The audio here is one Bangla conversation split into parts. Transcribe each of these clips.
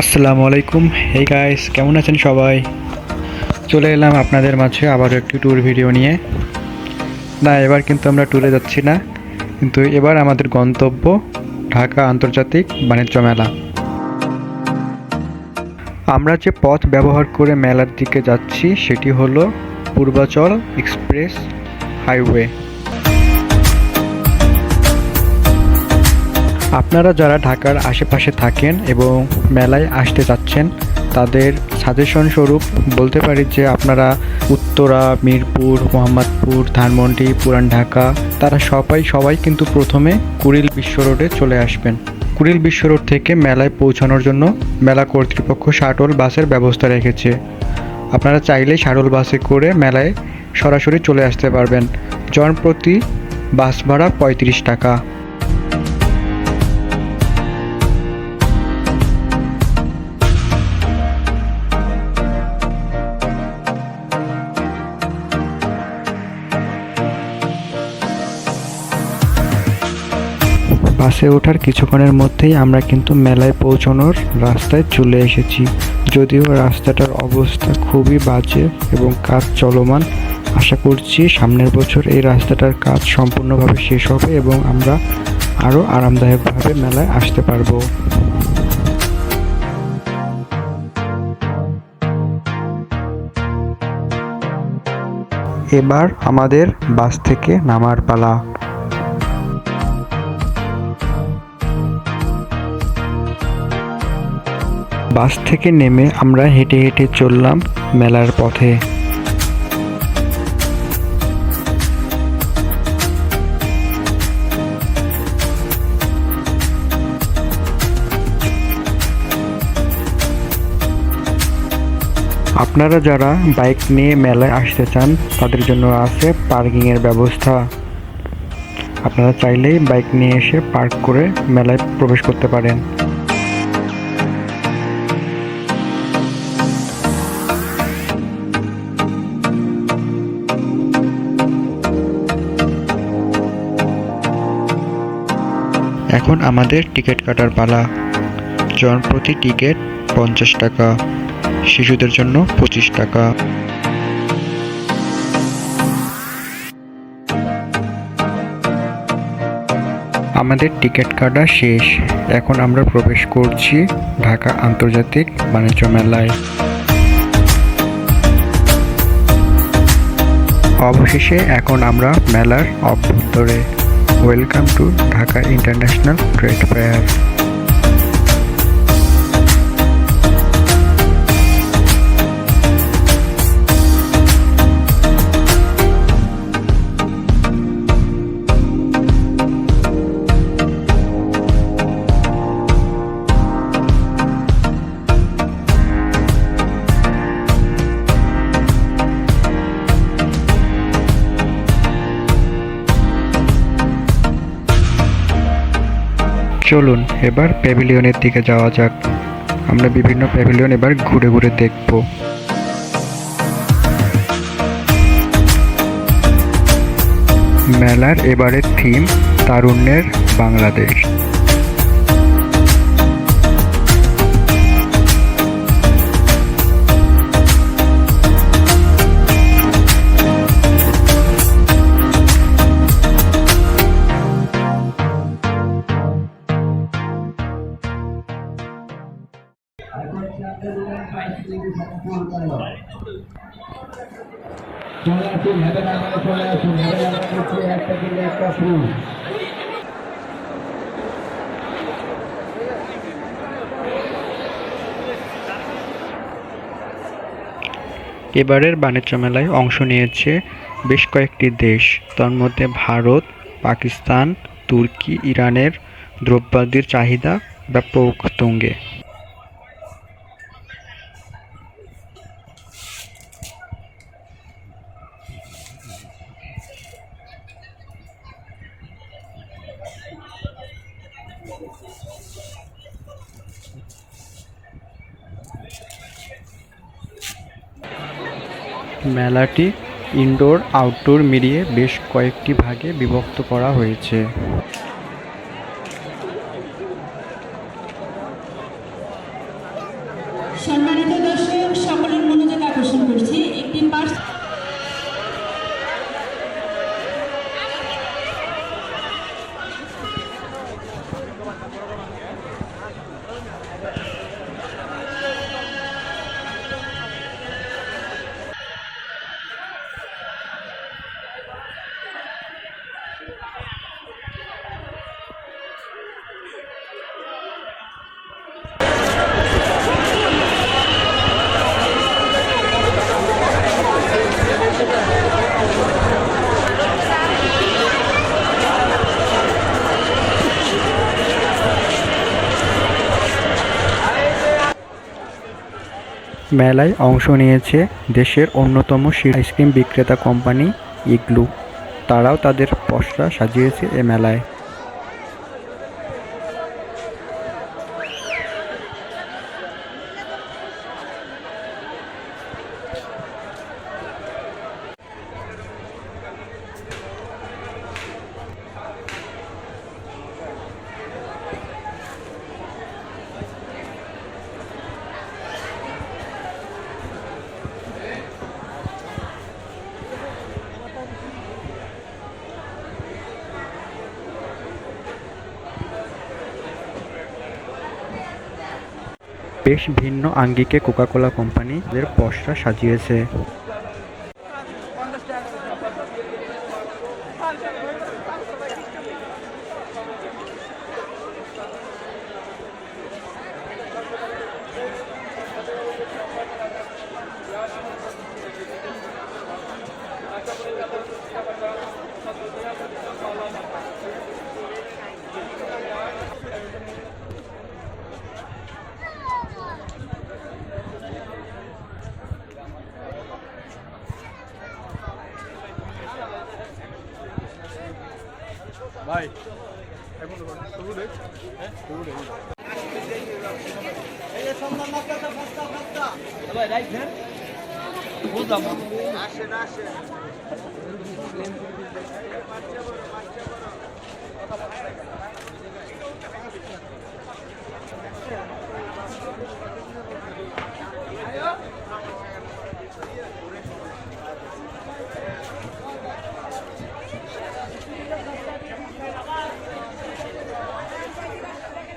আসসালামু আলাইকুম। হেই গাইস, কেমন আছেন সবাই? চলে এলাম আপনাদের মাঝে আবারও একটি ট্যুর ভিডিও নিয়ে। না, এবার কিন্তু আমরা ট্যুরে যাচ্ছি না, কিন্তু এবার আমাদের গন্তব্য ঢাকা আন্তর্জাতিক বাণিজ্য মেলা। আমরা যে পথ ব্যবহার করে মেলার দিকে যাচ্ছি সেটি হলো পূর্বাচল এক্সপ্রেস হাইওয়ে। আপনারা যারা ঢাকার আশেপাশে থাকেন এবং মেলায় আসতে চাচ্ছেন, তাদের সাজেশন স্বরূপ বলতে পারি যে আপনারা উত্তরা, মিরপুর, মোহাম্মদপুর, ধানমন্ডি, পুরান ঢাকা তারা সবাই কিন্তু প্রথমে কুড়িল বিশ্ব রোডে চলে আসবেন। কুড়িল বিশ্ব রোড থেকে মেলায় পৌঁছানোর জন্য মেলা কর্তৃপক্ষ শাটল বাসের ব্যবস্থা রেখেছে। আপনারা চাইলেই শাটল বাসে করে মেলায় সরাসরি চলে আসতে পারবেন। জনপ্রতি বাস ভাড়া ৩৫ টাকা। বাসে ওঠার কিছুক্ষণের মধ্যেই আমরা কিন্তু মেলায় পৌঁছানোর রাস্তায় চলে এসেছি। যদিও রাস্তাটার অবস্থা খুবই বাজে এবং কাজ চলমান। আশা করছি সামনের বছর এই রাস্তাটার কাজ সম্পূর্ণভাবে শেষ হবে এবং আমরা আরও আরামদায়কভাবে মেলায় আসতে পারবো। এবার আমাদের বাস থেকে নামার পালা। বাস থেকে নেমে আমরা হেঁটে হেঁটে চললাম মেলার পথে। আপনারা যারা বাইক নিয়ে মেলায় আসতে চান তাদের জন্য আছে পার্কিংয়ের ব্যবস্থা। আপনারা চাইলেই বাইক নিয়ে এসে পার্ক করে মেলায় প্রবেশ করতে পারেন। এখন আমাদের টিকিট কাটার পালা। জনপ্রতি টিকিট ৫০ টাকা, শিশুদের জন্য ২৫ টাকা। আমাদের টিকিট কাটা শেষ। এখন আমরা প্রবেশ করছি ঢাকা আন্তর্জাতিক বাণিজ্য মেলায়। অবশেষে এখন আমরা মেলার অভ্যন্তরে। Welcome to Dhaka international trade fair. চলুন এবার প্যাভিলিয়নের দিকে যাওয়া যাক। আমরা বিভিন্ন প্যাভিলিয়ন এবার ঘুরে ঘুরে দেখব। মেলার এবারের থিম তারুণ্যের বাংলাদেশ। এবারের বাণিজ্য মেলায় অংশ নিয়েছে বেশ কয়েকটি দেশ, তার মধ্যে ভারত, পাকিস্তান, তুর্কি, ইরানের দ্রব্যাদির চাহিদা ব্যাপক তুঙ্গে। মেলাটি ইনডোর আউটডোর মিলিয়ে বেশ কয়েকটি ভাগে বিভক্ত করা হয়েছে। সম্মানিত দর্শক, সকলের মনোযোগ আকর্ষণ করছি একটি মেলায় অংশ নিয়েছে দেশের অন্যতম আইসক্রিম বিক্রেতা কোম্পানি ইগলু। তারাও তাদের পসরা সাজিয়েছে এ মেলায়। বেশ ভিন্ন আঙ্গিকে কোকা-কোলা কোম্পানি এর পসরা সাজিয়েছে। ভাই এখন শুরু রে শুরু রে এই যে সম্মান মাত্রা ফাস্তা ফাস্তা ভাই রাইট না বুঝলাম আসে না আসে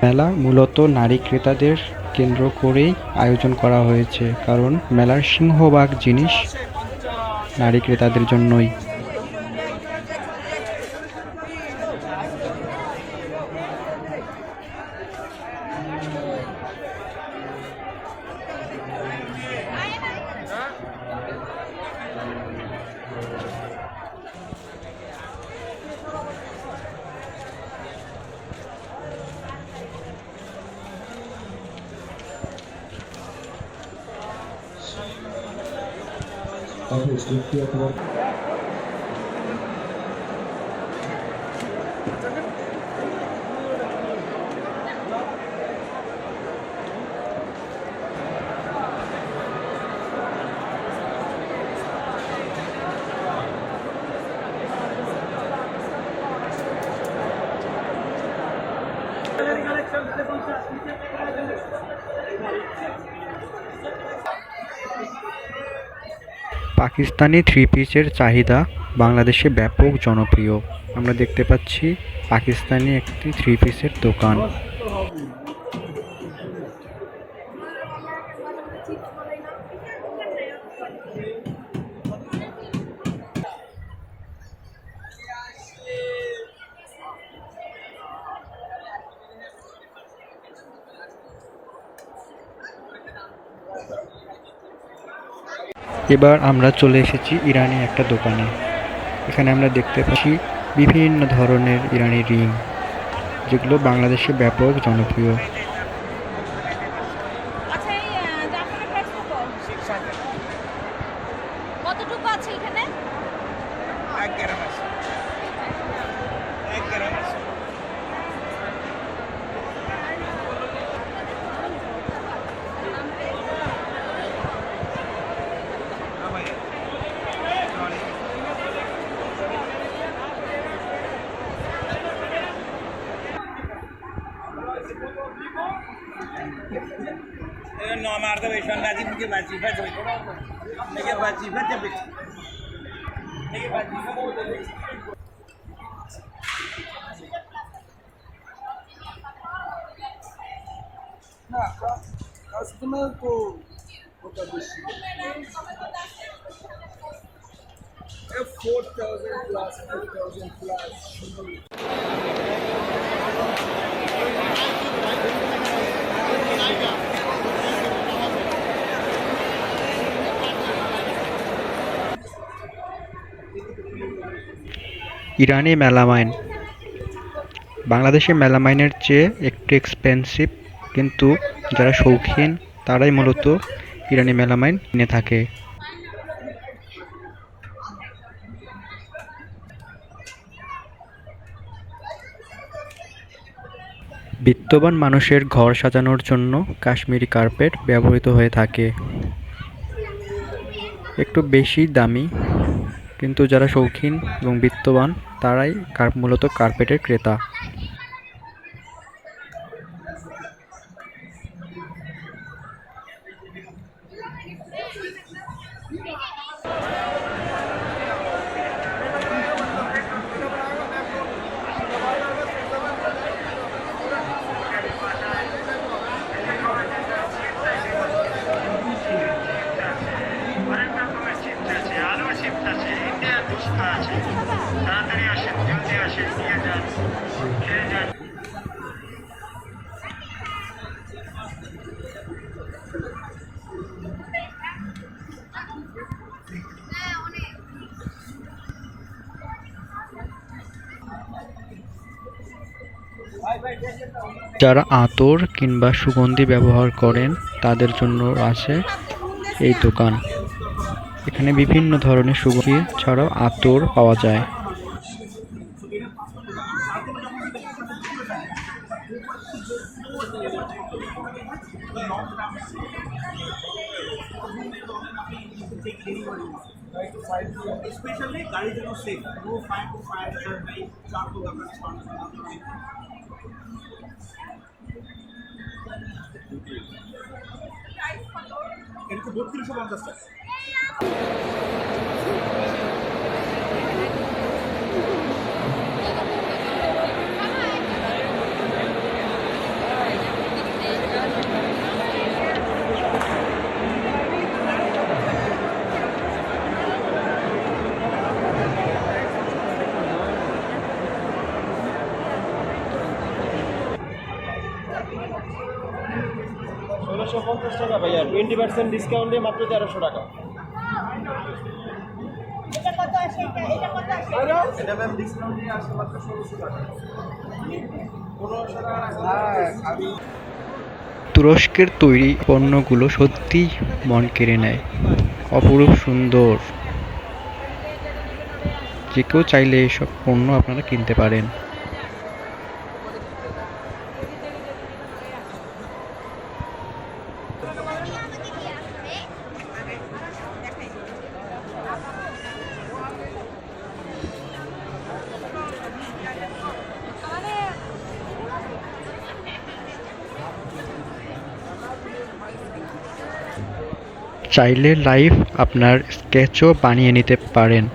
মেলা মূলত নারী ক্রেতাদের কেন্দ্র করেই আয়োজন করা হয়েছে, কারণ মেলার সিংহভাগ জিনিস নারী ক্রেতাদের জন্যই। পাকিস্তানি থ্রি পিসের চাহিদা বাংলাদেশে ব্যাপক জনপ্রিয়। আমরা দেখতে পাচ্ছি পাকিস্তানি একটি থ্রি পিসের দোকান। এবার আমরা চলে এসেছি ইরানি একটা দোকানে। এখানে আমরা দেখতে পাচ্ছি বিভিন্ন ধরনের ইরানি রিং, যেগুলো বাংলাদেশে ব্যাপক জনপ্রিয়। কতটুকু আছে এখানে? 1 গ্রাম আছে 1 গ্রাম আছে marda ve şandazi muke vazifa jo nege vazifa te bich nege vazifa ko de na customer ko kota beshi 4,000 plus 5,000 plus ইরানি মেলামাইন বাংলাদেশের মেলামাইনের চেয়ে একটু এক্সপেন্সিভ, কিন্তু যারা শৌখিন তারাই মূলত ইরানি মেলামাইন কিনে থাকে। বিত্তবান মানুষের ঘর সাজানোর জন্য কাশ্মীরি কার্পেট ব্যবহৃত হয়ে থাকে। একটু বেশি দামি, কিন্তু যারা শৌখিন এবং বিত্তবান তারাই মূলত কার্পেটের ক্রেতা। যারা আতর কিংবা সুগন্ধি ব্যবহার করেন তাদের জন্য আছে এই দোকান। এখানে বিভিন্ন ধরনের সুগন্ধি ছাড়াও আতর পাওয়া যায়। especially গাড়ির জন্য safe no fire to fire service চাকু আপনার এটা 3250 টাকা। টাকা ভাইয়া 20% ডিসকাউন্ট দিয়ে মাত্র 1300 টাকা। এটা কত আসে? এটা কত আসে? এটা ম্যাম ডিসকাউন্ট দিয়ে আসছে মাত্র 1600 টাকা। 1500 টাকা। তুরস্কের তৈরি পণ্যগুলো সত্যিই মন কেড়ে নেয়, অপরূপ সুন্দর। যে কেউ চাইলে এসব পণ্য আপনারা কিনতে পারেন। চাইলে লাইভ আপনার স্কেচও বানিয়ে নিতে পারেন।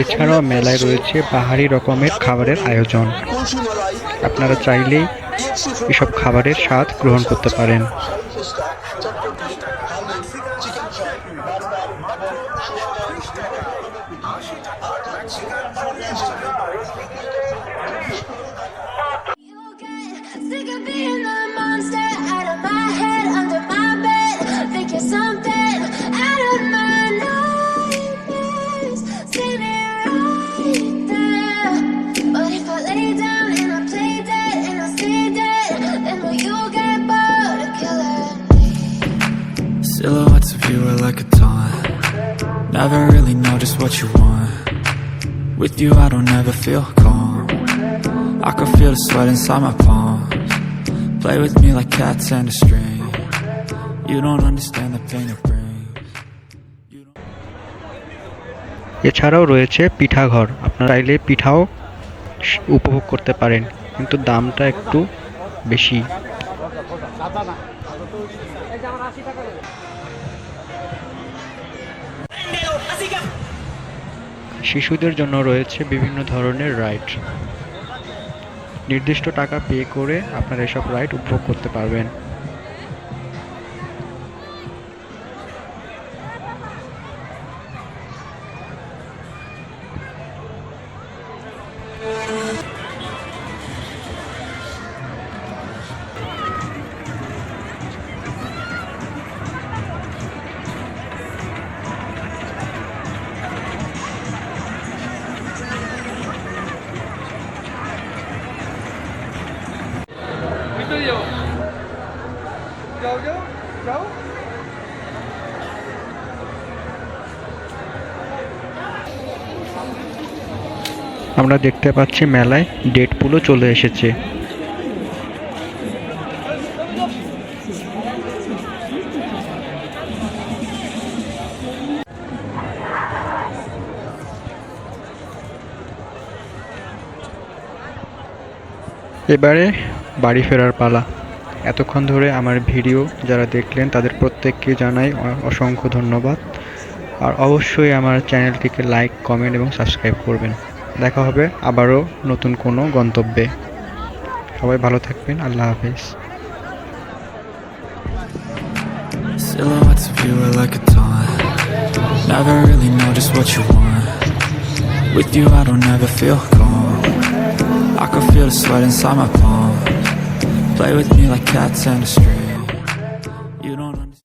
এছাড়াও মেলায় রয়েছে পাহাড়ি রকমের খাবারের আয়োজন। আপনারা চাইলেই এসব খাবারের স্বাদ গ্রহণ করতে পারেন। Sick of being the monster out of my head, under my bed, thinking something out of my nightmares. See me right there. But if I lay down and I play dead and I stay dead, then will you get bored of killing me? Silhouettes of you are like a taunt. Never really know just what you want. With you I don't ever feel calm. I can feel the sweat inside my palms. Play with me like cats and a string. You don't understand the pain it brings. এছাড়াও রয়েছে পিঠাঘর, আপনারা চাইলে পিঠাও উপভোগ করতে পারেন, কিন্তু দামটা একটু বেশি। শিশুদের জন্য রয়েছে বিভিন্ন ধরনের রাইড, নির্দিষ্ট টাকা পে করে আপনারা এসব রাইড উপভোগ করতে পারবেন। আমরা দেখতে পাচ্ছি মেলায় ডেডপুলও চলে এসেছে। এবারে বাড়ি ফেরার পালা। এতক্ষণ ধরে আমার ভিডিও যারা দেখলেন তাদের প্রত্যেককে জানাই অসংখ্য ধন্যবাদ। আর অবশ্যই আমার চ্যানেলটিকে লাইক, কমেন্ট এবং সাবস্ক্রাইব করবেন। দেখা হবে আবারও নতুন কোনো গন্তব্যে। সবাই ভালো থাকবেন। আল্লাহ হাফেজ। Silhouettes of you are like a taunt. Never really know just what you want. With you I don't ever feel calm. I can feel the sweat inside my palms. Play with me like cats and a string. You don't understand.